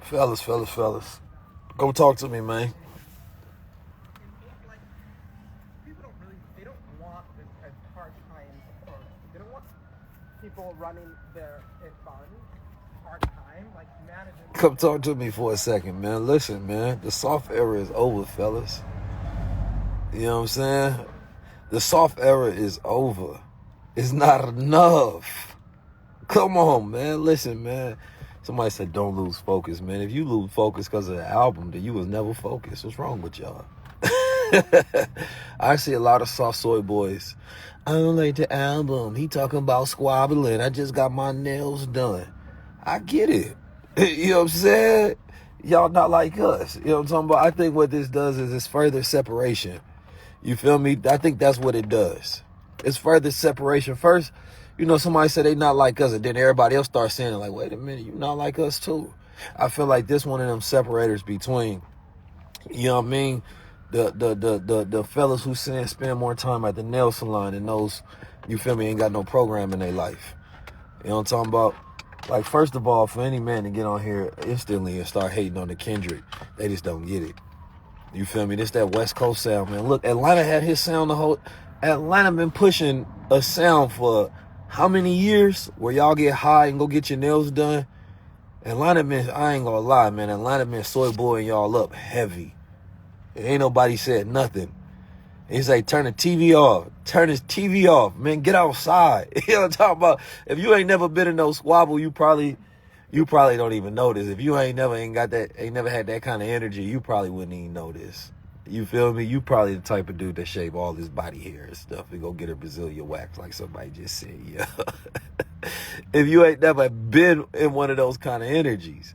Fellas. Go talk to me, man. Like, people they don't want a hard time for, they don't want people running their environment hard time, like managing. Come talk to me for a second, man. Listen, man, the soft era is over, fellas. You know what I'm saying? The soft era is over. It's not enough. Come on, man. Listen, man. Somebody said don't lose focus, man. If you lose focus because of the album, then you was never focused. What's wrong with y'all? I see a lot of soft soy boys. I don't like the album. He talking about squabbling. I just got my nails done. I get it. You know what I'm saying? Y'all not like us. You know what I'm talking about? I think what this does is it's further separation. You feel me? I think that's what it does. It's further separation. First, you know, somebody said they not like us, and then everybody else starts saying it like, wait a minute, you not like us too. I feel like this one of them separators between, you know what I mean, the fellas who spend more time at the nail salon and those, you feel me, ain't got no program in their life. You know what I'm talking about? Like, first of all, for any man to get on here instantly and start hating on the Kendrick, they just don't get it. You feel me? This that West Coast sound, man. Look, Atlanta had his sound the whole... Atlanta been pushing a sound for how many years where y'all get high and go get your nails done? Atlanta been, I ain't gonna lie, man. Atlanta been soy boying y'all up heavy. Ain't nobody said nothing. He's like, turn the TV off. Turn his TV off, man. Get outside. You know what I'm talking about? If you ain't never been in no squabble, you probably don't even know this. If you ain't never had that kind of energy, you probably wouldn't even know this. You feel me? You probably the type of dude that shave all his body hair and stuff and go get a Brazilian wax like somebody just said. Yeah. If you ain't never been in one of those kind of energies.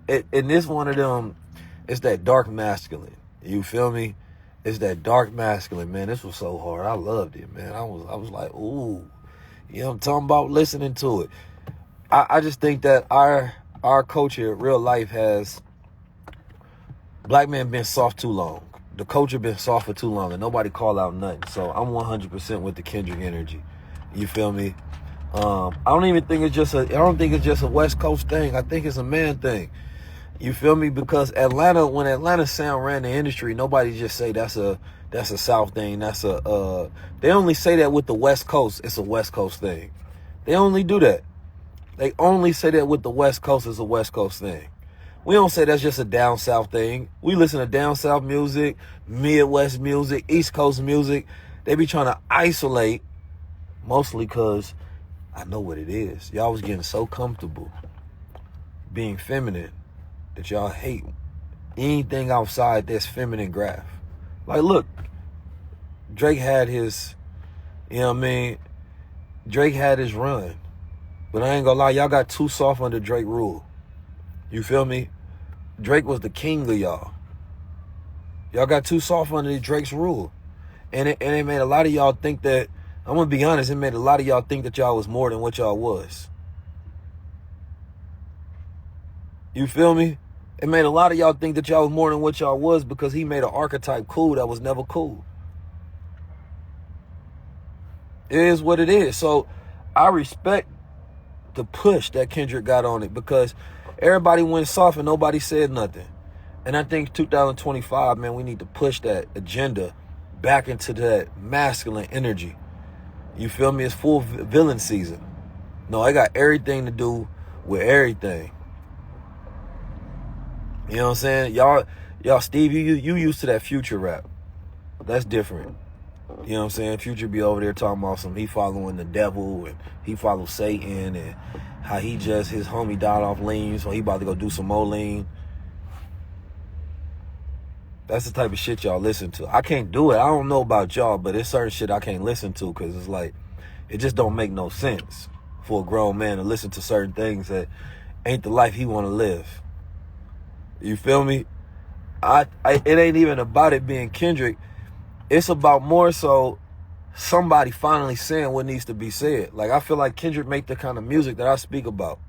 And this one of them, it's that dark masculine. You feel me? It's that dark masculine, man. This was so hard. I loved it, man. I was like, ooh. You know what I'm talking about? Listening to it. I just think that our culture, real life, has black men been soft too long. The culture been soft for too long, and nobody call out nothing. So I'm 100% with the Kendrick energy. You feel me? I don't think it's just a West Coast thing. I think it's a man thing. You feel me? Because when Atlanta sound ran the industry, nobody just say that's a South thing. They only say that with the West Coast. It's a West Coast thing. They only do that. They only say that with the West Coast is a West Coast thing. We don't say that's just a down South thing. We listen to down South music, Midwest music, East Coast music. They be trying to isolate, mostly because I know what it is. Y'all was getting so comfortable being feminine that y'all hate anything outside that's feminine graph. Like, look, Drake had his, you know what I mean? Drake had his run. But I ain't gonna lie, y'all got too soft under Drake rule. You feel me? Drake was the king of y'all. Y'all got too soft under Drake's rule. And it made a lot of y'all think that, I'm gonna be honest, it made a lot of y'all think that y'all was more than what y'all was. You feel me? It made a lot of y'all think that y'all was more than what y'all was because he made an archetype cool that was never cool. It is what it is. So I respect the push that Kendrick got on it because everybody went soft and nobody said nothing. And I think 2025, man, we need to push that agenda back into that masculine energy. You feel me? It's full villain season. No, I got everything to do with everything. You know what I'm saying? Y'all, Steve, you used to that Future rap. That's different. You know what I'm saying? Future be over there talking about he following the devil and he follows Satan and how his homie died off lean, so he about to go do some more lean. That's the type of shit y'all listen to. I can't do it. I don't know about y'all, but there's certain shit I can't listen to because it's like, it just don't make no sense for a grown man to listen to certain things that ain't the life he want to live. You feel me? It ain't even about it being Kendrick. It's about more so somebody finally saying what needs to be said. Like, I feel like Kendrick make the kind of music that I speak about.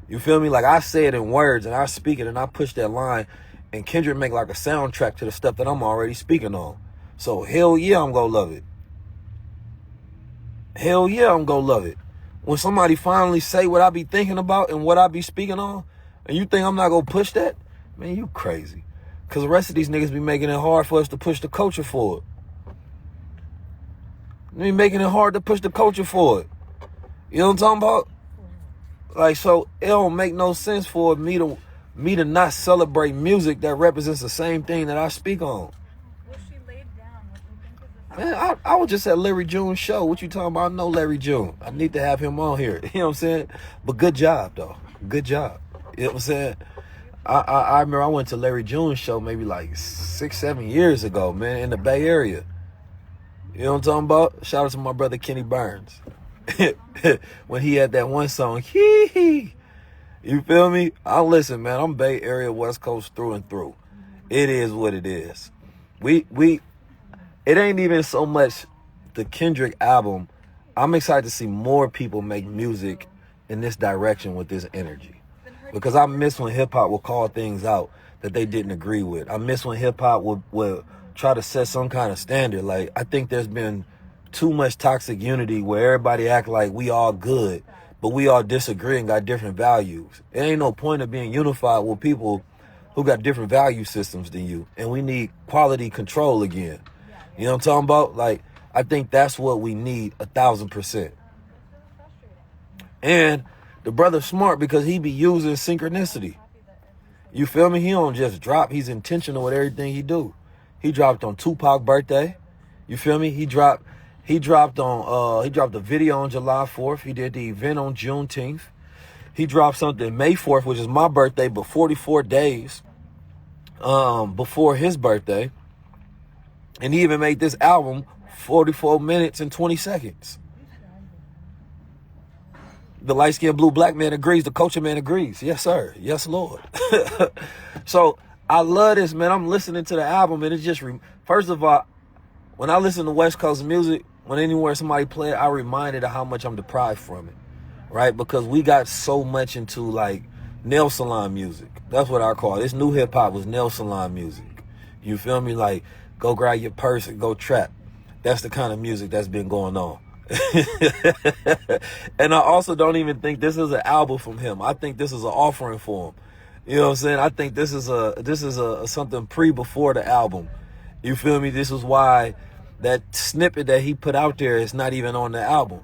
You feel me? Like, I say it in words and I speak it and I push that line, and Kendrick make like a soundtrack to the stuff that I'm already speaking on. So hell yeah, I'm gonna love it. Hell yeah, I'm gonna love it. When somebody finally say what I be thinking about and what I be speaking on, And you think I'm not going to push that? Man, you crazy. Because the rest of these niggas be making it hard for us to push the culture forward. They be making it hard to push the culture forward. You know what I'm talking about? Like, so it don't make no sense for me to not celebrate music that represents the same thing that I speak on. Well, she laid down. What do you think is Man, I was just at Larry June's show. What you talking about? I know Larry June. I need to have him on here. You know what I'm saying? But good job, though. Good job. You know what I'm saying? I remember I went to Larry June's show maybe like 6-7 years ago, man, in the Bay Area. You know what I'm talking about? Shout out to my brother Kenny Burns. When he had that one song, hee. You feel me? Listen, man, I'm Bay Area, West Coast through and through. It is what it is. It ain't even so much the Kendrick album. I'm excited to see more people make music in this direction with this energy. Because I miss when hip-hop would call things out that they didn't agree with. I miss when hip-hop would try to set some kind of standard. Like, I think there's been too much toxic unity where everybody act like we all good, but we all disagree and got different values. It ain't no point of being unified with people who got different value systems than you. And we need quality control again. You know what I'm talking about? Like, I think that's what we need 1,000%. And the brother's smart because he be using synchronicity. You feel me? He don't just drop. He's intentional with everything he do. He dropped on Tupac's birthday. You feel me? He dropped the video on July 4th. He did the event on Juneteenth. He dropped something May 4th, which is my birthday, but 44 days before his birthday. And he even made this album 44 minutes and 20 seconds. The light-skinned blue black man agrees. The culture man agrees. Yes, sir. Yes, Lord. So I love this, man. I'm listening to the album, and it's just, first of all, when I listen to West Coast music, when anywhere somebody play it, I reminded of how much I'm deprived from it, right? Because we got so much into, like, nail salon music. That's what I call it. This new hip-hop was nail salon music. You feel me? Like, go grab your purse and go trap. That's the kind of music that's been going on. And I also don't even think this is an album from him. I think this is an offering for him. You know what I'm saying? I think this is a something before the album. You feel me? This is why that snippet that he put out there is not even on the album.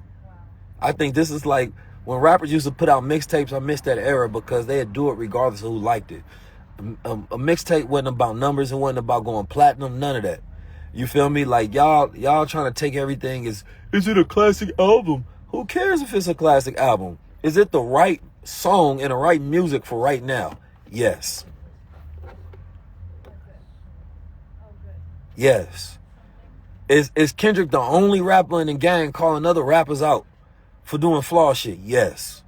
I think this is like when rappers used to put out mixtapes. I miss that era because they'd do it regardless of who liked it. A mixtape wasn't about numbers. It wasn't about going platinum. None of that. You feel me? Like y'all trying to take everything is it a classic album? Who cares if it's a classic album? Is it the right song and the right music for right now? Yes. Yes. Is Kendrick the only rapper in the gang calling other rappers out for doing flaw shit? Yes.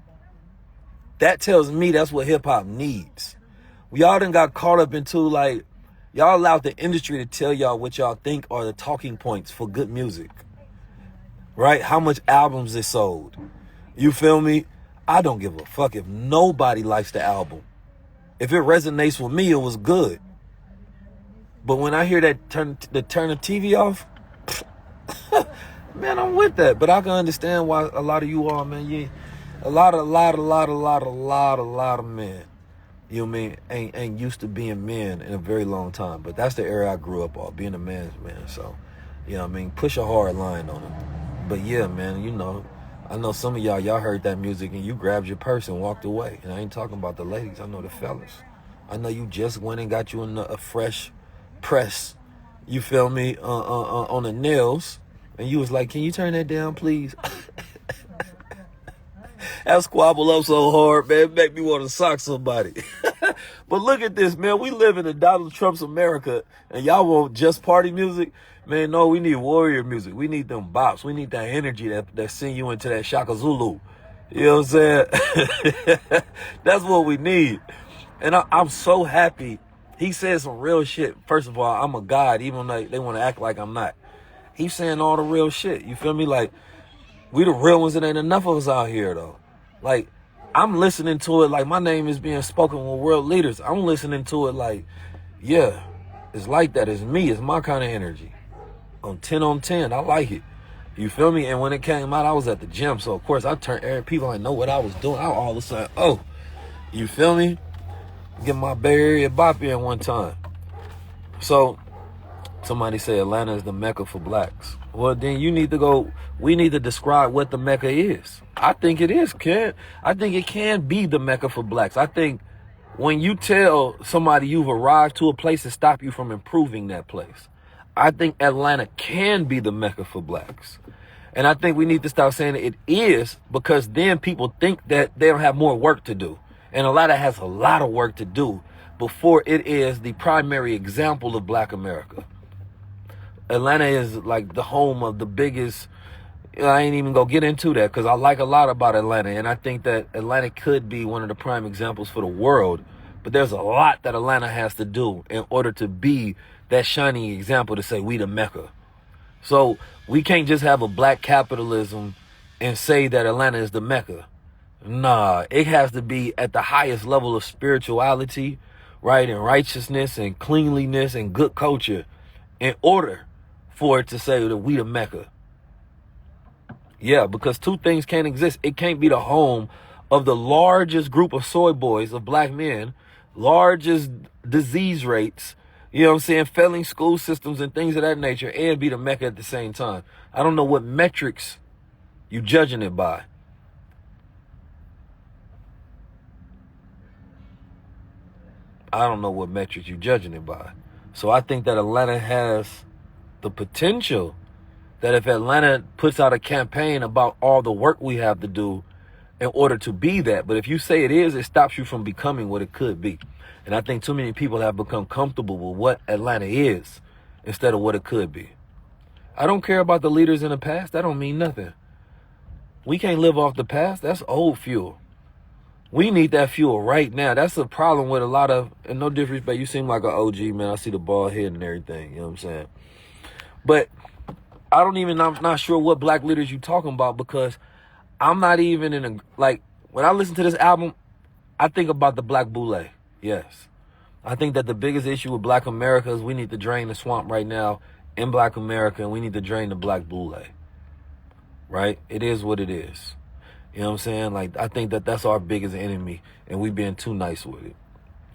That tells me that's what hip hop needs. Y'all done got caught up into, like, y'all allowed the industry to tell y'all what y'all think are the talking points for good music. Right? How much albums it sold. You feel me? I don't give a fuck if nobody likes the album. If it resonates with me, it was good. But when I hear that turn the TV off, man, I'm with that. But I can understand why a lot of you are, man. A lot of men, you know what I mean, ain't used to being men in a very long time. But that's the era I grew up on, being a man's man. So, you know what I mean, push a hard line on them. But yeah, man, you know, I know some of y'all heard that music and you grabbed your purse and walked away. And I ain't talking about the ladies. I know the fellas. I know you just went and got you a fresh press, you feel me, on the nails. And you was like, can you turn that down, please? That squabble up so hard, man, it make me want to sock somebody. But look at this, man. We live in a Donald Trump's America, and y'all want just party music? Man, no, we need warrior music. We need them bops. We need that energy that send you into that Shaka Zulu. You know what I'm saying? That's what we need. And I'm so happy. He said some real shit. First of all, I'm a god, even though they want to act like I'm not. He's saying all the real shit. You feel me? Like, we the real ones. It ain't enough of us out here, though. Like, I'm listening to it like my name is being spoken with world leaders. I'm listening to it like, yeah, it's like that. It's me. It's my kind of energy. On 10. I like it. You feel me? And when it came out, I was at the gym. So, of course, I turned people I know what I was doing. I all of a sudden, oh, you feel me? Get my Bay Area bop in one time. So somebody say Atlanta is the Mecca for blacks. Well, then we need to describe what the Mecca is. I think it is, Ken. I think it can be the Mecca for blacks. I think when you tell somebody you've arrived to a place to stop you from improving that place, I think Atlanta can be the Mecca for blacks. And I think we need to stop saying it is, because then people think that they don't have more work to do. And Atlanta has a lot of work to do before it is the primary example of black America. Atlanta is like the home of the biggest. I ain't even gonna get into that because I like a lot about Atlanta, and I think that Atlanta could be one of the prime examples for the world. But there's a lot that Atlanta has to do in order to be that shining example to say we the Mecca. So we can't just have a black capitalism and say that Atlanta is the Mecca. Nah, it has to be at the highest level of spirituality, right, and righteousness and cleanliness and good culture in order for it to say that we the Mecca. Yeah, because two things can't exist. It can't be the home of the largest group of soy boys, of black men, largest disease rates, you know what I'm saying, failing school systems and things of that nature, and be the Mecca at the same time. I don't know what metrics you judging it by. I don't know what metrics you judging it by. So I think that Atlanta has the potential that if Atlanta puts out a campaign about all the work we have to do in order to be that, but if you say it is, it stops you from becoming what it could be. And I think too many people have become comfortable with what Atlanta is instead of what it could be. I don't care about the leaders in the past. That don't mean nothing. We can't live off the past. That's old fuel. We need that fuel right now. That's the problem with a lot of, and no disrespect, you seem like an OG, man. I see the bald head and everything, you know what I'm saying? But I'm not sure what black leaders you talking about, because I'm not even in a, like, when I listen to this album, I think about the Black Boule. Yes. I think that the biggest issue with black America is we need to drain the swamp right now in black America, and we need to drain the Black Boule. Right? It is what it is. You know what I'm saying? Like, I think that that's our biggest enemy, and we being too nice with it.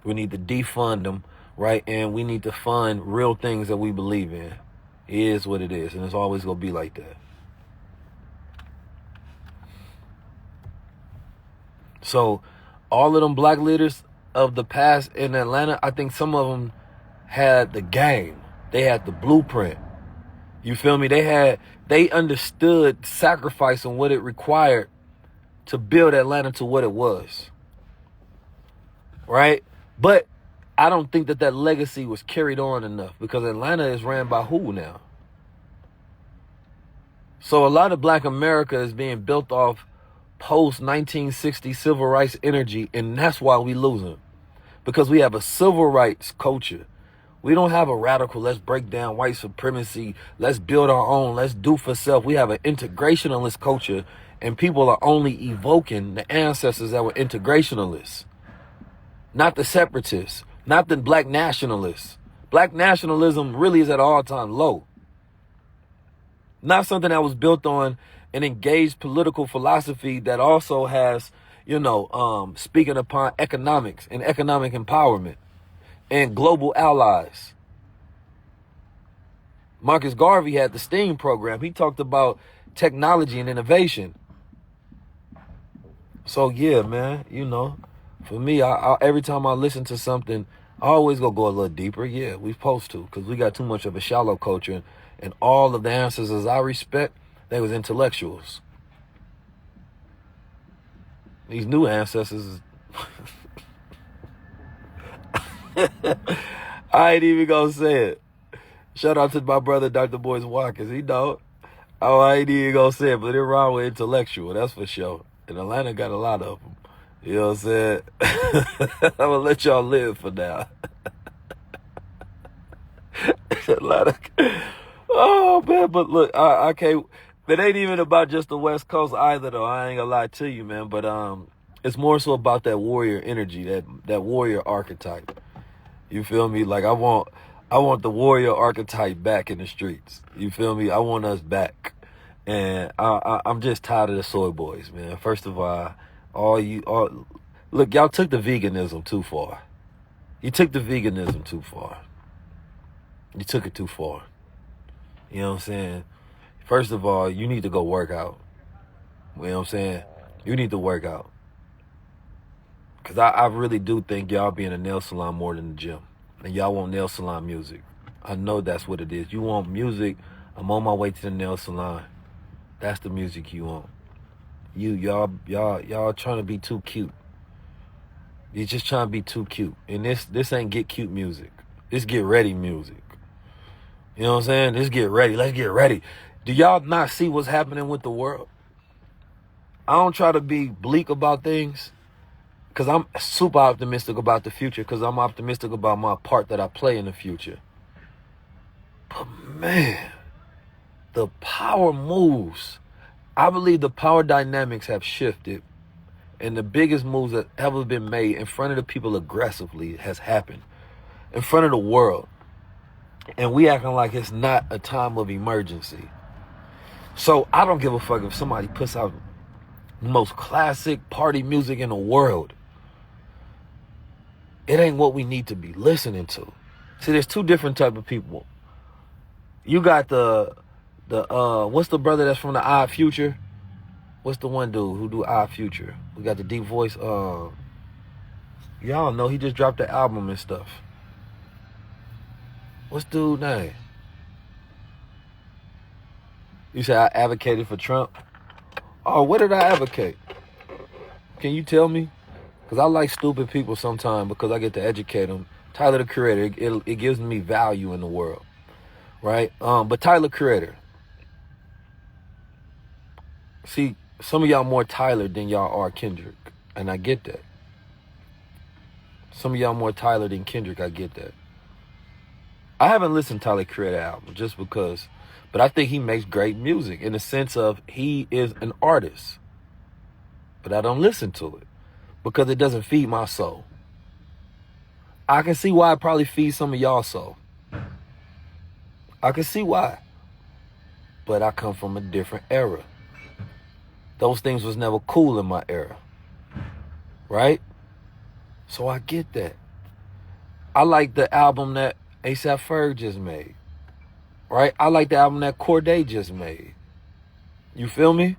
We need to defund them, right? And we need to fund real things that we believe in. It is what it is, and it's always going to be like that. So, all of them black leaders of the past in Atlanta, I think some of them had the game. They had the blueprint. You feel me? They understood sacrifice and what it required to build Atlanta to what it was. Right? But I don't think that legacy was carried on enough, because Atlanta is ran by who now? So a lot of black America is being built off post-1960 civil rights energy, and that's why we losing. Because we have a civil rights culture. We don't have a radical, let's break down white supremacy, let's build our own, let's do for self. We have an integrationalist culture, and people are only evoking the ancestors that were integrationalists. Not the separatists, not the black nationalists. Black nationalism really is at an all-time low. Not something that was built on an engaged political philosophy that also has, speaking upon economics and economic empowerment and global allies. Marcus Garvey had the STEAM program. He talked about technology and innovation. So yeah, man, for me, I every time I listen to something, I always go a little deeper. Yeah, we supposed to, because we got too much of a shallow culture, and all of the ancestors I respect, they was intellectuals. These new ancestors, I ain't even gonna say it. Shout out to my brother, Dr. Boyce Watkins. He know. Oh, I ain't even gonna say it, but they're wrong with intellectual, that's for sure. And Atlanta got a lot of them. You know what I'm saying? I'm gonna let y'all live for now. Atlanta. Oh, man, but look, I can't. It ain't even about just the West Coast either, though. I ain't gonna lie to you, man. But it's more so about that warrior energy, that warrior archetype. You feel me? Like I want the warrior archetype back in the streets. You feel me? I want us back, and I'm just tired of the soy boys, man. First of all, look, y'all took the veganism too far. You took the veganism too far. You took it too far. You know what I'm saying? First of all, you need to go work out. You know what I'm saying? You need to work out. Because I really do think y'all be in a nail salon more than the gym. And y'all want nail salon music. I know that's what it is. You want music. I'm on my way to the nail salon. That's the music you want. Y'all trying to be too cute. You're just trying to be too cute. And this ain't get cute music. This get ready music. You know what I'm saying? Let's get ready. Let's get ready. Do y'all not see what's happening with the world? I don't try to be bleak about things because I'm super optimistic about the future because I'm optimistic about my part that I play in the future. But man, the power moves. I believe the power dynamics have shifted and the biggest moves that ever been made in front of the people aggressively has happened in front of the world. And we acting like it's not a time of emergency. So I don't give a fuck if somebody puts out the most classic party music in the world. It ain't what we need to be listening to. See, there's two different type of people. You got the what's the brother that's from the Odd Future? What's the one dude who do Odd Future? We got the deep voice. Y'all know he just dropped the album and stuff. What's dude's name? You say I advocated for Trump? Oh, what did I advocate? Can you tell me? Because I like stupid people sometimes because I get to educate them. Tyler, the Creator, it gives me value in the world, right? But Tyler, Creator. See, some of y'all more Tyler than y'all are Kendrick, and I get that. Some of y'all more Tyler than Kendrick, I get that. I haven't listened to Tyler, Creator album just because, but I think he makes great music in the sense of he is an artist. But I don't listen to it because it doesn't feed my soul. I can see why it probably feeds some of y'all soul. I can see why. But I come from a different era. Those things was never cool in my era. Right? So I get that. I like the album that A$AP Ferg just made. Right? I like the album that Cordae just made. You feel me?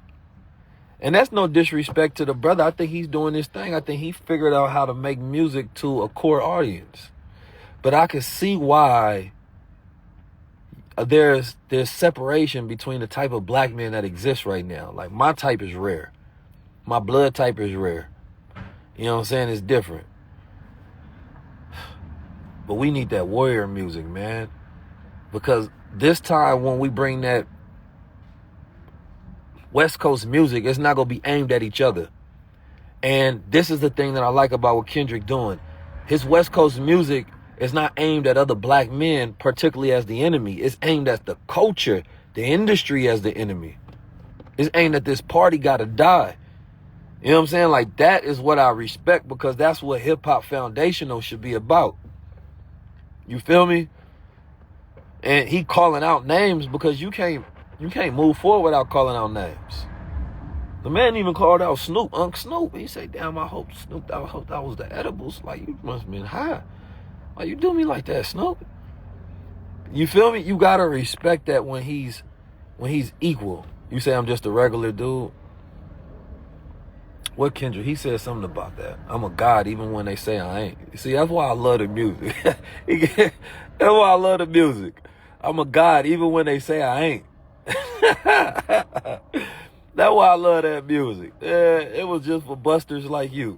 And that's no disrespect to the brother. I think he's doing his thing. I think he figured out how to make music to a core audience. But I can see why there's separation between the type of black man that exists right now. Like my type is rare. My blood type is rare. You know what I'm saying? It's different. But we need that warrior music, man. Because this time when we bring that West Coast music, it's not going to be aimed at each other. And this is the thing that I like about what Kendrick doing. His West Coast music is not aimed at other black men, particularly as the enemy. It's aimed at the culture, the industry as the enemy. It's aimed at this party gotta die. You know what I'm saying? Like, that is what I respect because that's what hip-hop foundational should be about. You feel me? And he calling out names because you can't move forward without calling out names. The man even called out Snoop, Unc Snoop. He said, damn, I hope that was the edibles. Like, you must have been high. Why you do me like that, Snoop? You feel me? You gotta respect that when he's equal. You say I'm just a regular dude. What Kendrick? He said something about that. I'm a god even when they say I ain't. You see, that's why I love the music. That's why I love the music. I'm a god even when they say I ain't. That's why I love that music. It was just for busters like you.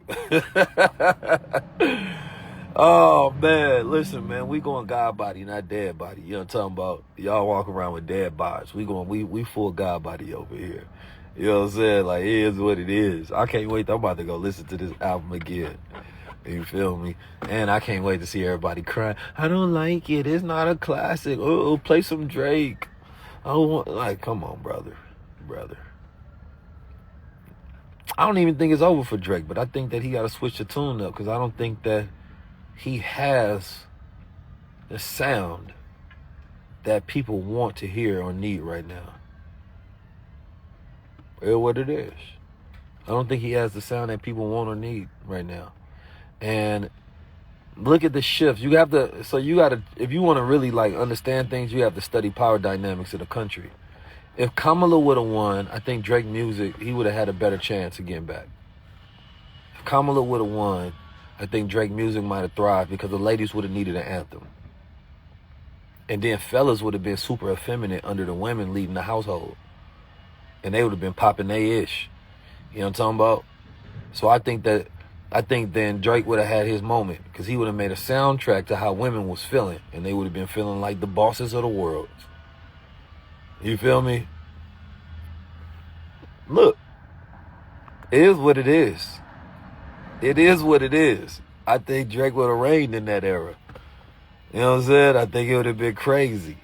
Oh, man. Listen, man. We going God body, not dead body. You know what I'm talking about? Y'all walk around with dead bodies. We full God body over here. You know what I'm saying? Like, it is what it is. I can't wait. I'm about to go listen to this album again. You feel me? And I can't wait to see everybody crying. I don't like it. It's not a classic. Oh, play some Drake. I don't want, like, come on, brother. I don't even think it's over for Drake, but I think that he got to switch the tune up because I don't think that he has the sound that people want to hear or need right now. It's what it is. I don't think he has the sound that people want or need right now. And Look at the shift. You have to, so you got to, if you want to really like understand things, you have to study power dynamics of the country. If Kamala would have won, I think Drake Music, he would have had a better chance of getting back. If Kamala would have won, I think Drake Music might have thrived because the ladies would have needed an anthem. And then fellas would have been super effeminate under the women leading the household. And they would have been popping their ish. You know what I'm talking about? So I think then Drake would have had his moment because he would have made a soundtrack to how women was feeling. And they would have been feeling like the bosses of the world. You feel me? Look, it is what it is. It is what it is. I think Drake would have reigned in that era. You know what I'm saying? I think it would have been crazy.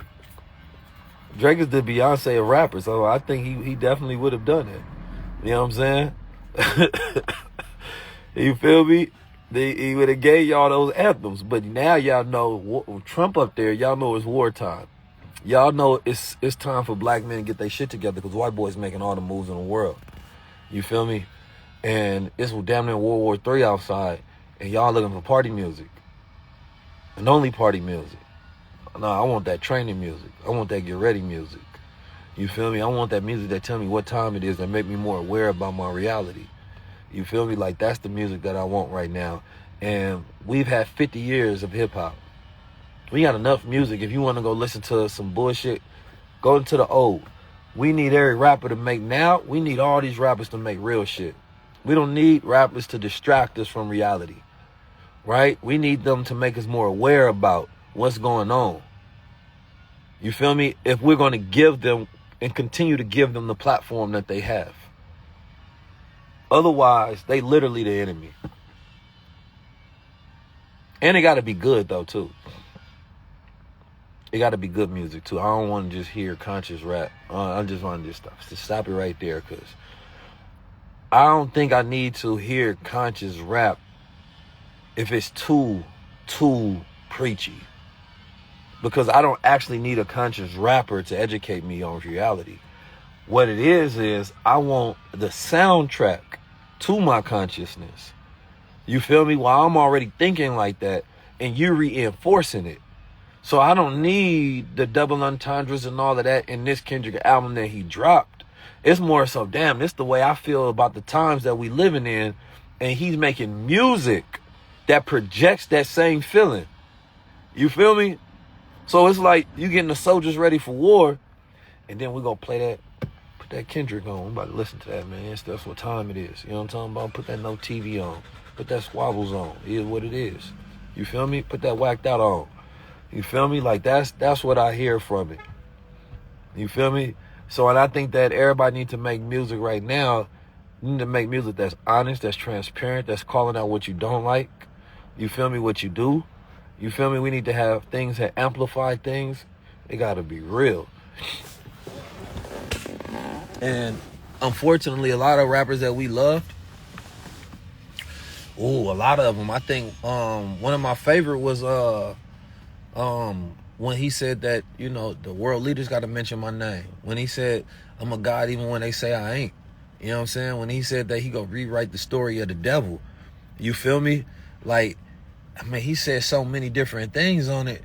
Drake is the Beyonce of rappers, so I think he definitely would have done it. You know what I'm saying? You feel me? He would have gave y'all those anthems, but now y'all know Trump up there. Y'all know it's wartime. Y'all know it's time for black men to get their shit together because white boys making all the moves in the world. You feel me? And it's damn near World War III outside, and y'all looking for party music. And only party music. No, I want that training music. I want that get ready music. You feel me? I want that music that tell me what time it is, that make me more aware about my reality. You feel me? Like, that's the music that I want right now. And we've had 50 years of hip-hop. We got enough music. If you want to go listen to some bullshit, go into the old. We need every rapper to make now. We need all these rappers to make real shit. We don't need rappers to distract us from reality, right? We need them to make us more aware about what's going on. You feel me? If we're going to give them and continue to give them the platform that they have. Otherwise, they literally the enemy. And it got to be good, though, too. It got to be good music, too. I don't want to just hear conscious rap. I just want to just stop it right there, because I don't think I need to hear conscious rap if it's too preachy. Because I don't actually need a conscious rapper to educate me on reality. What it is I want the soundtrack to my consciousness. You feel me? While I'm already thinking like that, and you reinforcing it. So I don't need the double entendres and all of that in this Kendrick album that he dropped. It's more so, damn, this the way I feel about the times that we living in, and he's making music that projects that same feeling. You feel me? So it's like you getting the soldiers ready for war, and then we gonna play that, put that Kendrick on. I'm about to listen to that, man. That's what time it is. You know what I'm talking about? Put that No TV on. Put that Squabbles on. It is what it is. You feel me? Put that Whacked Out on. You feel me? Like, that's what I hear from it. You feel me? So, and I think that everybody needs to make music right now. You need to make music that's honest, that's transparent, that's calling out what you don't like. You feel me? What you do. You feel me? We need to have things that amplify things. It got to be real. And unfortunately, a lot of rappers that we loved, a lot of them. I think one of my favorite was when he said that, you know, the world leaders got to mention my name. When he said, I'm a God even when they say I ain't. You know what I'm saying? When he said that he gonna rewrite the story of the devil. You feel me? Like, I mean, he said so many different things on it.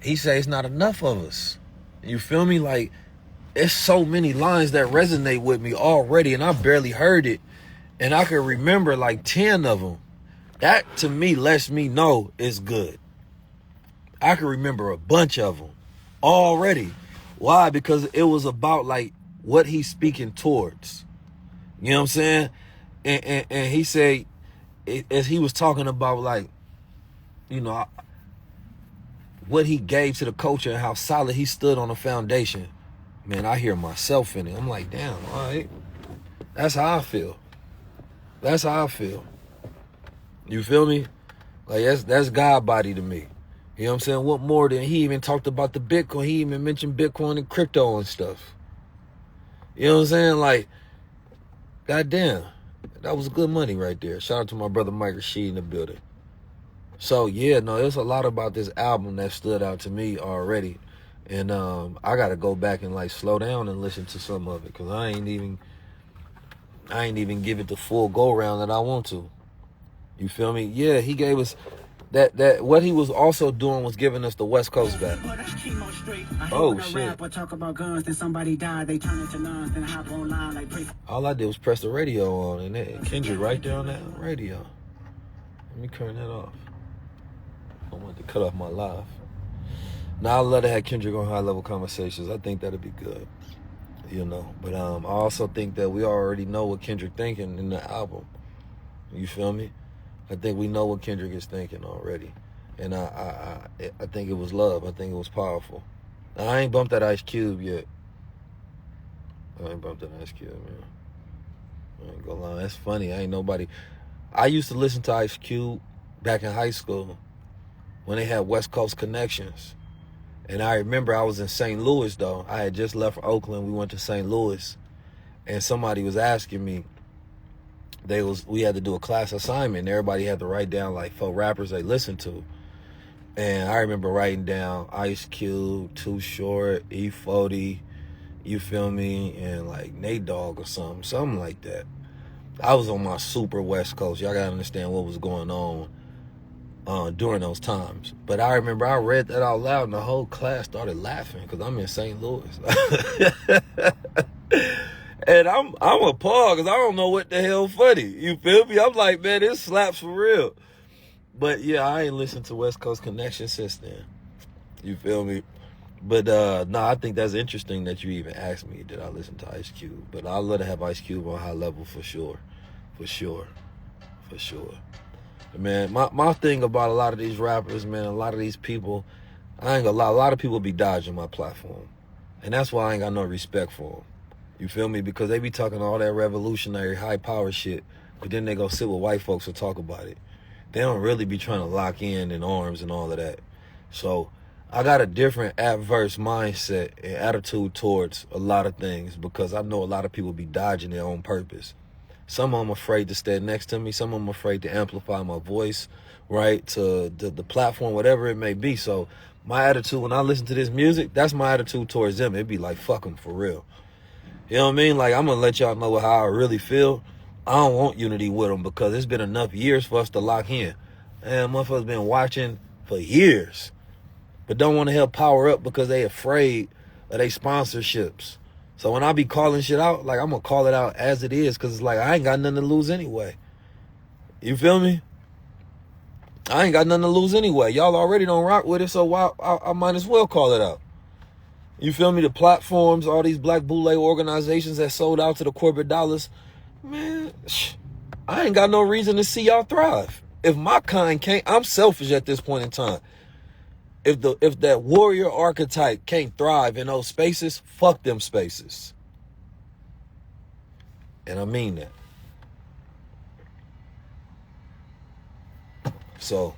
He said it's not enough of us. You feel me? Like, it's so many lines that resonate with me already, and I barely heard it. And I can remember like 10 of them. That, to me, lets me know it's good. I can remember a bunch of them already. Why? Because it was about like what he's speaking towards. You know what I'm saying? And he said, as he was talking about like, you know, what he gave to the culture and how solid he stood on the foundation. Man, I hear myself in it. I'm like, damn, all right. That's how I feel. That's how I feel. You feel me? Like, that's God body to me. You know what I'm saying? What more than he even talked about the Bitcoin. He even mentioned Bitcoin and crypto and stuff. You know what I'm saying? Like, goddamn. That was good money right there. Shout out to my brother Mike Rashid in the building. So, yeah, no, there's a lot about this album that stood out to me already. And I got to go back and, like, slow down and listen to some of it. Because I ain't even give it the full go-round that I want to. You feel me? Yeah, he gave us that what he was also doing was giving us the West Coast back. Oh shit! All I did was press the radio on, and Kendrick right there on that radio. Let me turn that off. I wanted to cut off my live. Now I'd love to have Kendrick on High Level Conversations. I think that'd be good, you know. But I also think that we already know what Kendrick thinking in the album. You feel me? I think we know what Kendrick is thinking already, and I think it was love. I think it was powerful. Now, I ain't bumped that Ice Cube yet. I ain't bumped that Ice Cube, man. I ain't gonna lie. That's funny. I used to listen to Ice Cube back in high school when they had West Coast connections. And I remember I was in St. Louis, though. I had just left for Oakland. We went to St. Louis. And somebody was asking me, we had to do a class assignment. And everybody had to write down like 4 rappers they listened to. And I remember writing down Ice Cube, Too Short, E40, you feel me? And like Nate Dogg or something like that. I was on my super West Coast. Y'all gotta understand what was going on during those times. But I remember I read that out loud and the whole class started laughing because I'm in St. Louis. And I'm appalled because I don't know what the hell funny. You feel me? I'm like, man, this slaps for real. But yeah, I ain't listened to West Coast Connection since then. You feel me? But I think that's interesting that you even asked me, did I listen to Ice Cube? But I'd love to have Ice Cube on High Level for sure. For sure. Man, my thing about a lot of these rappers, man, a lot of these people, I ain't gonna lie, a lot of people be dodging my platform. And that's why I ain't got no respect for them. You feel me? Because they be talking all that revolutionary high power shit, but then they go sit with white folks and talk about it. They don't really be trying to lock in arms and all of that. So I got a different adverse mindset and attitude towards a lot of things because I know a lot of people be dodging it on purpose. Some of them afraid to stand next to me. Some of them afraid to amplify my voice, right, to the platform, whatever it may be. So my attitude when I listen to this music, that's my attitude towards them. It'd be like, fuck them for real. You know what I mean? Like, I'm going to let y'all know how I really feel. I don't want unity with them because it's been enough years for us to lock in. And motherfuckers been watching for years, but don't want to help power up because they afraid of their sponsorships. So when I be calling shit out, like, I'm going to call it out as it is because it's like I ain't got nothing to lose anyway. You feel me? I ain't got nothing to lose anyway. Y'all already don't rock with it, so why I might as well call it out. You feel me? The platforms, all these black bootleg organizations that sold out to the corporate dollars, man, I ain't got no reason to see y'all thrive. If my kind can't, I'm selfish at this point in time. If that warrior archetype can't thrive in those spaces, fuck them spaces. And I mean that. So,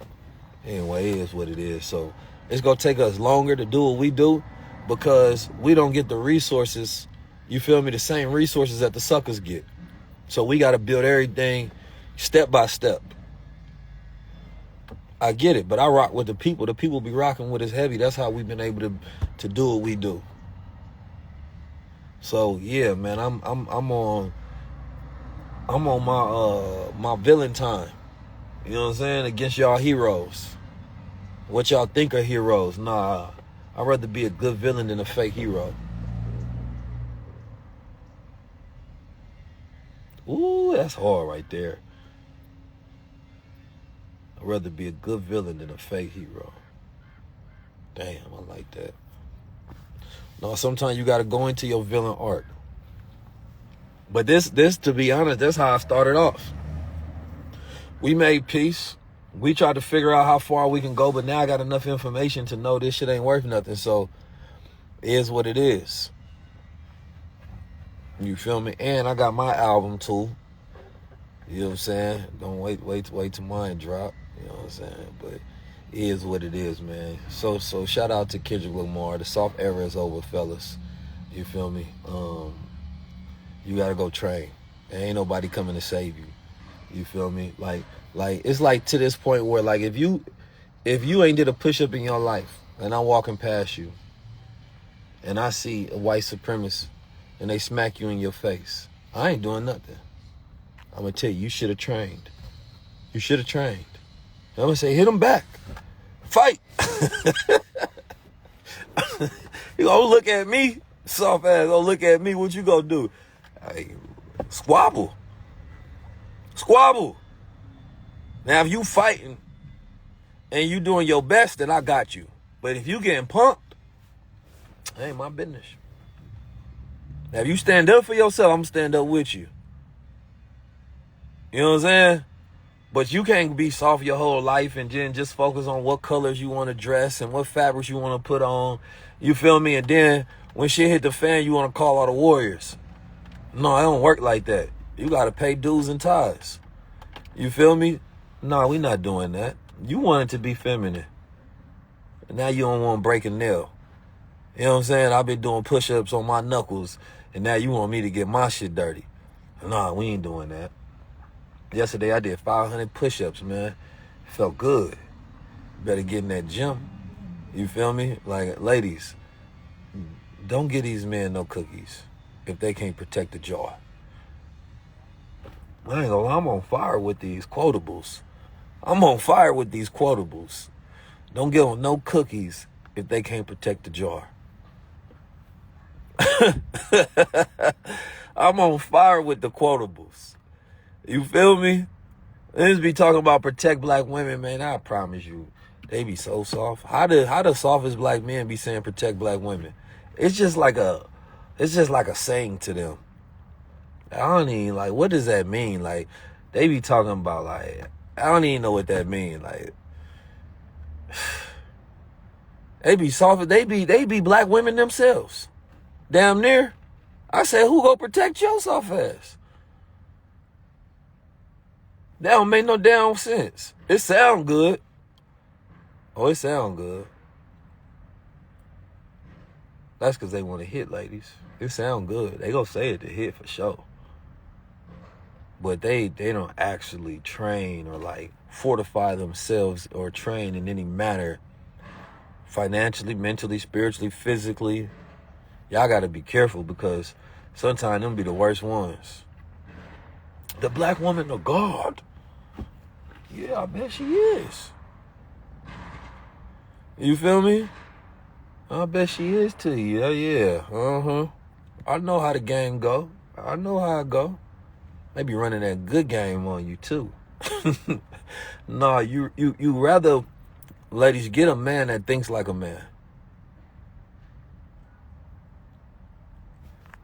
anyway, it is what it is. So, it's going to take us longer to do what we do because we don't get the resources, you feel me, the same resources that the suckers get. So, we got to build everything step by step. I get it, but I rock with the people. The people be rocking with us heavy. That's how we've been able to do what we do. So, yeah, man, I'm on my villain time. You know what I'm saying? Against y'all heroes. What y'all think are heroes? Nah, I'd rather be a good villain than a fake hero. Ooh, that's hard right there. I'd rather be a good villain than a fake hero. Damn, I like that. No, sometimes you got to go into your villain arc. But this, to be honest, that's how I started off. We made peace. We tried to figure out how far we can go, but now I got enough information to know this shit ain't worth nothing. So, it is what it is. You feel me? And I got my album too. You know what I'm saying? Don't wait till mine drop. You know what I'm saying? But it is what it is, man. So shout out to Kendrick Lamar. The soft era is over, fellas. You feel me? You gotta go train. There ain't nobody coming to save you. You feel me? Like it's like to this point where like if you ain't did a push-up in your life and I'm walking past you and I see a white supremacist and they smack you in your face, I ain't doing nothing. I'm gonna tell you, you should have trained. You should have trained. I'm gonna say, hit him back. Fight. You gonna look at me, soft ass, gonna look at me, what you gonna do? Hey, squabble. Squabble. Now, if you fighting and you doing your best, then I got you. But if you getting punked, that ain't my business. Now, if you stand up for yourself, I'm gonna stand up with you. You know what I'm saying? But you can't be soft your whole life and then just focus on what colors you want to dress and what fabrics you want to put on. You feel me? And then when shit hit the fan, you want to call all the warriors. No, it don't work like that. You got to pay dues and ties. You feel me? No, we not doing that. You wanted to be feminine. And now you don't want to break a nail. You know what I'm saying? I've been doing push-ups on my knuckles, and now you want me to get my shit dirty. Nah, we ain't doing that. Yesterday, I did 500 push-ups, man. Felt good. Better get in that gym. You feel me? Like, ladies, don't give these men no cookies if they can't protect the jar. I ain't gonna lie, I'm on fire with these quotables. I'm on fire with these quotables. Don't give them no cookies if they can't protect the jar. I'm on fire with the quotables. You feel me? Let's be talking about protect black women, man. I promise you, they be so soft. How the softest black men be saying protect black women? It's just like a saying to them. I don't even, like, what does that mean? Like, they be talking about, like, I don't even know what that mean. Like, they be soft. They be black women themselves. Damn near. I said, who go protect your soft ass? That don't make no damn sense. It sound good. Oh, it sound good. That's because they want to hit, ladies. It sound good. They gonna say it to hit for sure. But they don't actually train or like fortify themselves or train in any manner. Financially, mentally, spiritually, physically. Y'all gotta be careful because sometimes them be the worst ones. The black woman of God. Yeah, I bet she is. You feel me? I bet she is to you. Yeah. I know how the game go. I know how it go. They be running that good game on you too. Nah, you rather, ladies, get a man that thinks like a man.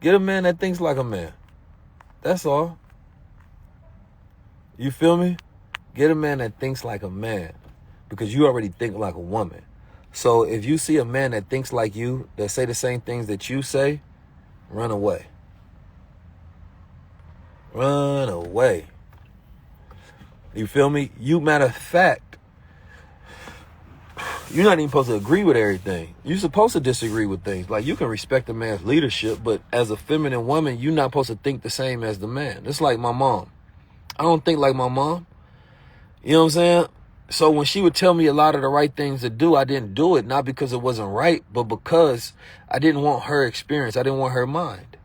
Get a man that thinks like a man. That's all. You feel me? Get a man that thinks like a man because you already think like a woman. So if you see a man that thinks like you, that say the same things that you say, run away. Run away. You feel me? Matter of fact, you're not even supposed to agree with everything. You're supposed to disagree with things. Like, you can respect a man's leadership, but as a feminine woman, you're not supposed to think the same as the man. It's like my mom. I don't think like my mom. You know what I'm saying? So when she would tell me a lot of the right things to do, I didn't do it, not because it wasn't right, but because I didn't want her experience. I didn't want her mind.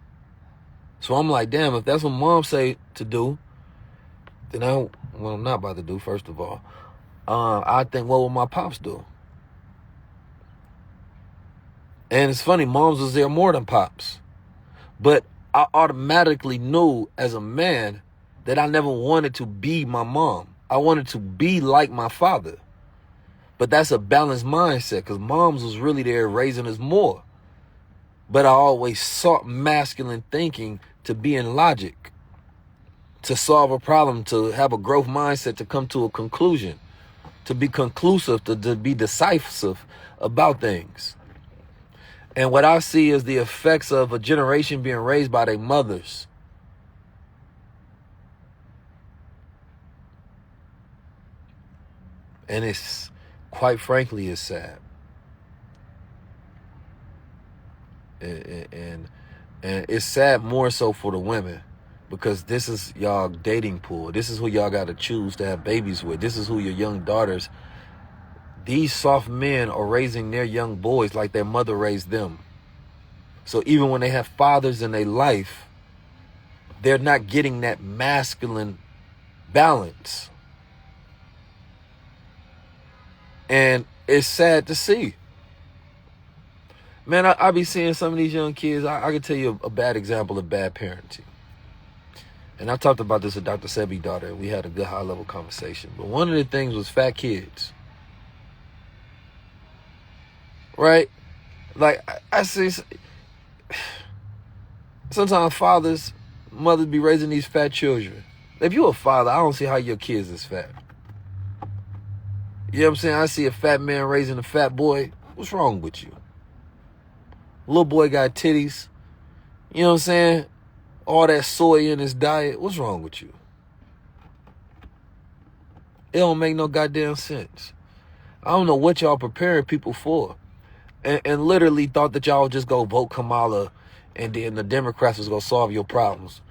So I'm like, damn, if that's what mom say to do, then I'm not about to do, first of all. I think, what will my pops do? And it's funny, moms was there more than pops. But I automatically knew as a man that I never wanted to be my mom. I wanted to be like my father. But that's a balanced mindset because moms was really there raising us more. But I always sought masculine thinking to be in logic, to solve a problem, to have a growth mindset, to come to a conclusion, to be conclusive, to be decisive about things. And what I see is the effects of a generation being raised by their mothers. And it's, quite frankly, it's sad. And it's sad more so for the women because this is y'all dating pool. This is who y'all got to choose to have babies with. This is who your young daughters. These soft men are raising their young boys like their mother raised them. So even when they have fathers in their life, they're not getting that masculine balance. And it's sad to see. Man, I be seeing some of these young kids. I can tell you a bad example of bad parenting. And I talked about this with Dr. Sebi's daughter. We had a good high-level conversation. But one of the things was fat kids. Right? Like, I see sometimes fathers, mothers be raising these fat children. If you're a father, I don't see how your kids is fat. You know what I'm saying? I see a fat man raising a fat boy. What's wrong with you? Little boy got titties. You know what I'm saying? All that soy in his diet. What's wrong with you? It don't make no goddamn sense. I don't know what y'all preparing people for. And literally thought that y'all would just go vote Kamala and then the Democrats was going to solve your problems.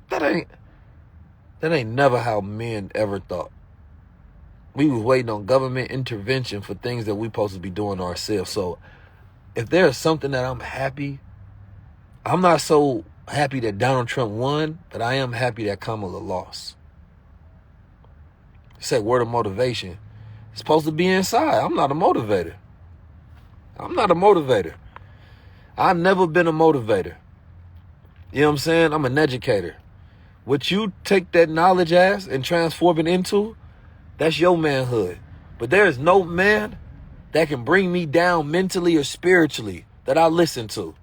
That ain't never how men ever thought. We was waiting on government intervention for things that we supposed to be doing ourselves. So if there's something that I'm happy, I'm not so happy that Donald Trump won, but I am happy that Kamala lost. Say word of motivation. It's supposed to be inside. I'm not a motivator. I've never been a motivator. You know what I'm saying? I'm an educator. What you take that knowledge as and transform it into, that's your manhood. But there is no man that can bring me down mentally or spiritually that I listen to.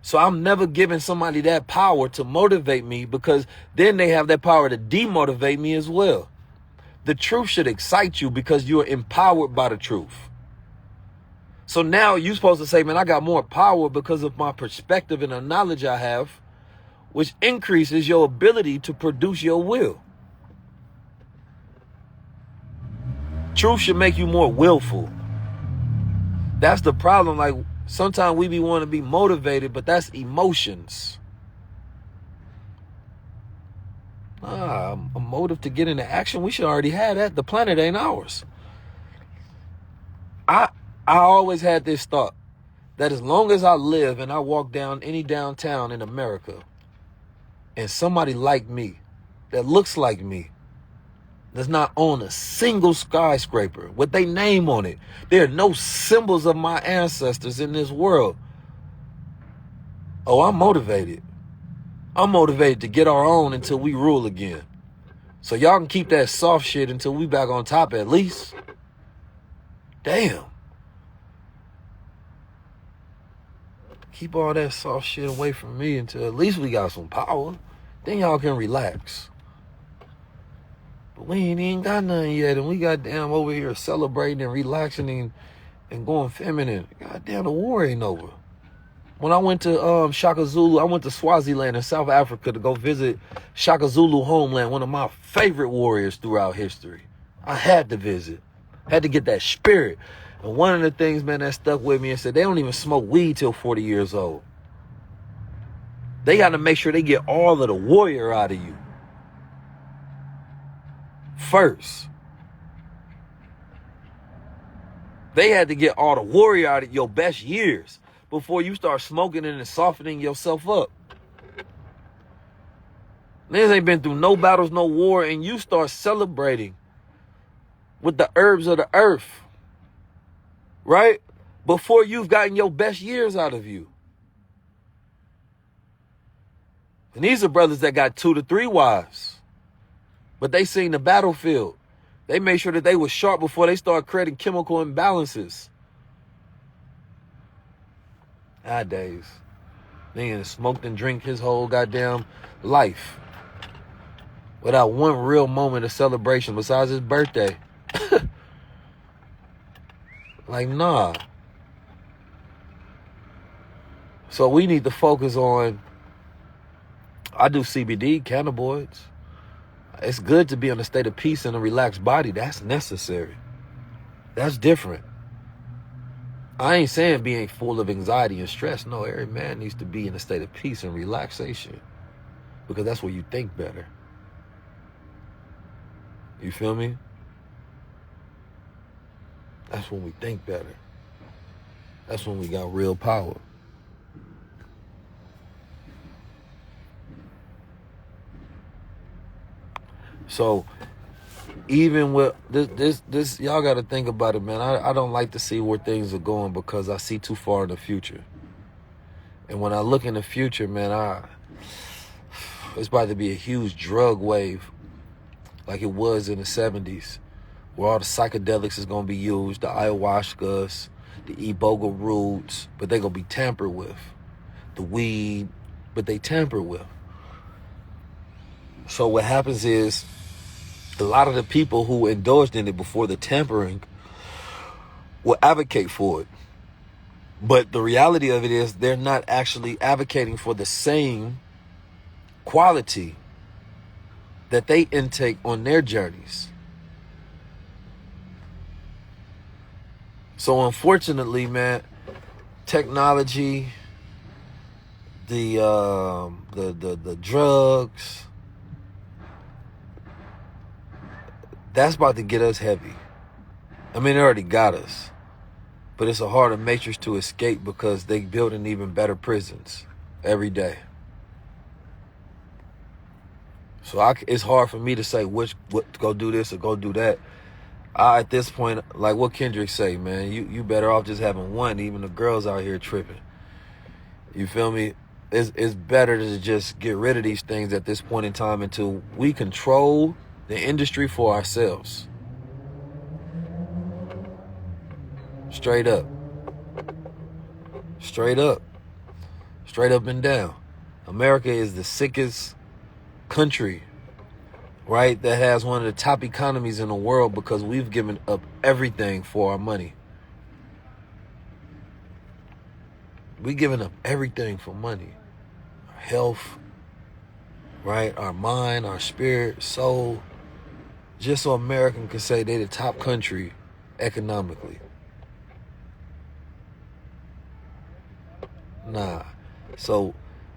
So I'm never giving somebody that power to motivate me, because then they have that power to demotivate me as well. The truth should excite you because you're empowered by the truth. So now you're supposed to say, man, I got more power because of my perspective and the knowledge I have, which increases your ability to produce your will. Truth should make you more willful. That's the problem. Like, sometimes we want to be motivated, but that's emotions. A motive to get into action, we should already have that. The planet ain't ours. I always had this thought that as long as I live and I walk down any downtown in America and somebody like me, that looks like me, that's not on a single skyscraper with their name on it, there are no symbols of my ancestors in this world. Oh, I'm motivated. I'm motivated to get our own until we rule again. So y'all can keep that soft shit until we back on top at least. Damn. Keep all that soft shit away from me until at least we got some power. Then y'all can relax. But we ain't even got nothing yet, and we got damn over here celebrating and relaxing and going feminine. Goddamn, the war ain't over. When I went to Shaka Zulu, I went to Swaziland in South Africa to go visit Shaka Zulu homeland, one of my favorite warriors throughout history. I had to visit. Had to get that spirit. And one of the things, man, that stuck with me and said, they don't even smoke weed till 40 years old. They got to make sure they get all of the warrior out of you first. They had to get all the warrior out of your best years before you start smoking and softening yourself up. Niggas ain't been through no battles, no war, and you start celebrating with the herbs of the earth, right? Before you've gotten your best years out of you. And these are brothers that got 2 to 3 wives, but they seen the battlefield. They made sure that they were sharp before they started creating chemical imbalances. Nowadays, nigga smoked and drink his whole goddamn life without one real moment of celebration besides his birthday. Like, nah. So we need to focus on, I do CBD, cannabinoids. It's good to be in a state of peace and a relaxed body. That's necessary. That's different. I ain't saying being full of anxiety and stress. No, every man needs to be in a state of peace and relaxation, because that's where you think better. You feel me? That's when we think better. That's when we got real power. So even with this, y'all got to think about it, man. I don't like to see where things are going because I see too far in the future. And when I look in the future, man, it's about to be a huge drug wave like it was in the 70s, where all the psychedelics is going to be used, the ayahuascas, the iboga roots, but they're going to be tampered with. The weed, but they tamper with. So what happens is a lot of the people who indulged in it before the tampering will advocate for it. But the reality of it is they're not actually advocating for the same quality that they intake on their journeys. So unfortunately, man, technology, the drugs, that's about to get us heavy. I mean, it already got us, but it's a harder matrix to escape because they building even better prisons every day. So it's hard for me to say what go do this or go do that. At this point, like what Kendrick say, man, you better off just having one. Even the girls out here tripping. You feel me? It's better to just get rid of these things at this point in time until we control the industry for ourselves. Straight up. Straight up. Straight up and down. America is the sickest country, right, that has one of the top economies in the world because we've given up everything for our money. We've given up everything for money. Our health, right? Our mind, our spirit, soul. Just so American can say they're the top country economically. Nah. So,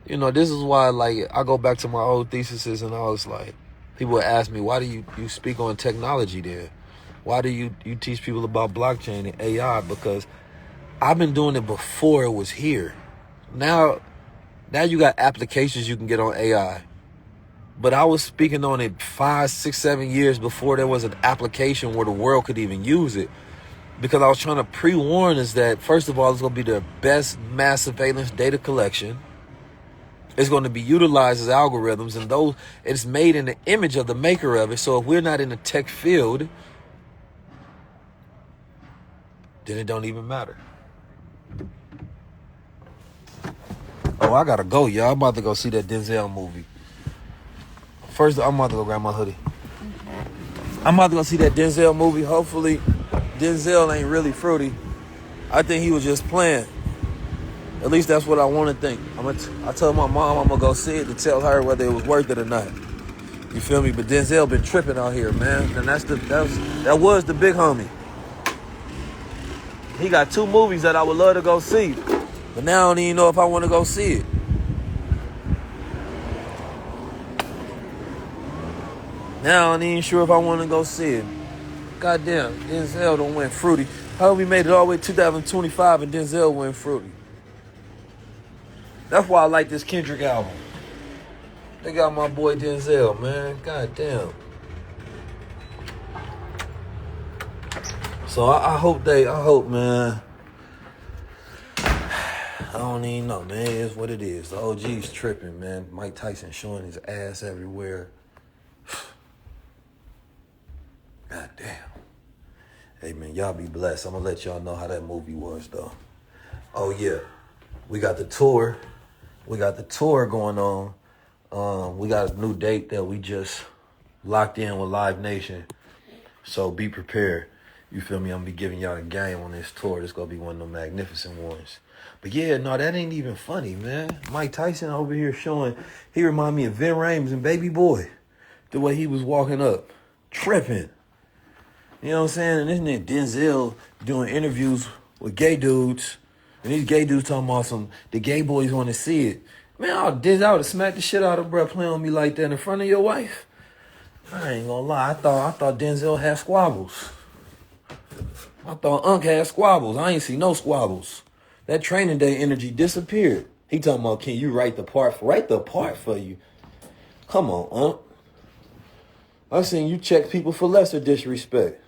this is why, like, I go back to my old theses and I was like, people would ask me, why do you speak on technology then? Why do you teach people about blockchain and AI? Because I've been doing it before it was here. Now you got applications you can get on AI. But I was speaking on it 5, 6, 7 years before there was an application where the world could even use it. Because I was trying to pre-warn us that, first of all, it's going to be the best mass surveillance data collection. It's going to be utilized as algorithms, and it's made in the image of the maker of it. So if we're not in the tech field, then it don't even matter. Oh, I gotta go, y'all. I'm about to go see that Denzel movie. First, I'm about to go grab my hoodie. I'm about to go see that Denzel movie. Hopefully, Denzel ain't really fruity. I think he was just playing. At least that's what I want to think. I told my mom I'm going to go see it to tell her whether it was worth it or not. You feel me? But Denzel been tripping out here, man. And that was the big homie. He got 2 movies that I would love to go see. But now I don't even know if I want to go see it. Now I ain't even sure if I want to go see it. Goddamn, Denzel don't went fruity. How we made it all the way to 2025 and Denzel went fruity? That's why I like this Kendrick album. They got my boy Denzel, man. Goddamn. So I hope, man. I don't even know, man. It's what it is. The OG's tripping, man. Mike Tyson showing his ass everywhere. God damn. Hey, man, y'all be blessed. I'm going to let y'all know how that movie was, though. Oh, yeah. We got the tour. Going on. We got a new date that we just locked in with Live Nation. So be prepared. You feel me? I'm going to be giving y'all the game on this tour. This going to be one of the magnificent ones. But yeah, no, that ain't even funny, man. Mike Tyson over here showing, he remind me of Vin Rames and Baby Boy. The way he was walking up. Tripping. You know what I'm saying? And this nigga Denzel doing interviews with gay dudes. And these gay dudes talking about the gay boys want to see it. Man, I would have smacked the shit out of bro playing on me like that in front of your wife. I ain't gonna lie. I thought Denzel had squabbles. I thought Unc had squabbles. I ain't see no squabbles. That Training Day energy disappeared. He talking about, can you write the part for you? Come on, Unc. I seen you check people for lesser disrespect.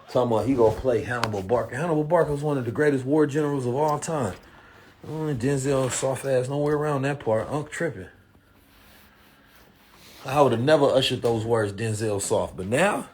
Talking about he gonna play Hannibal Barker. Hannibal Barker was one of the greatest war generals of all time. Denzel soft ass nowhere around that part. Unc tripping. I would have never ushered those words Denzel soft, but now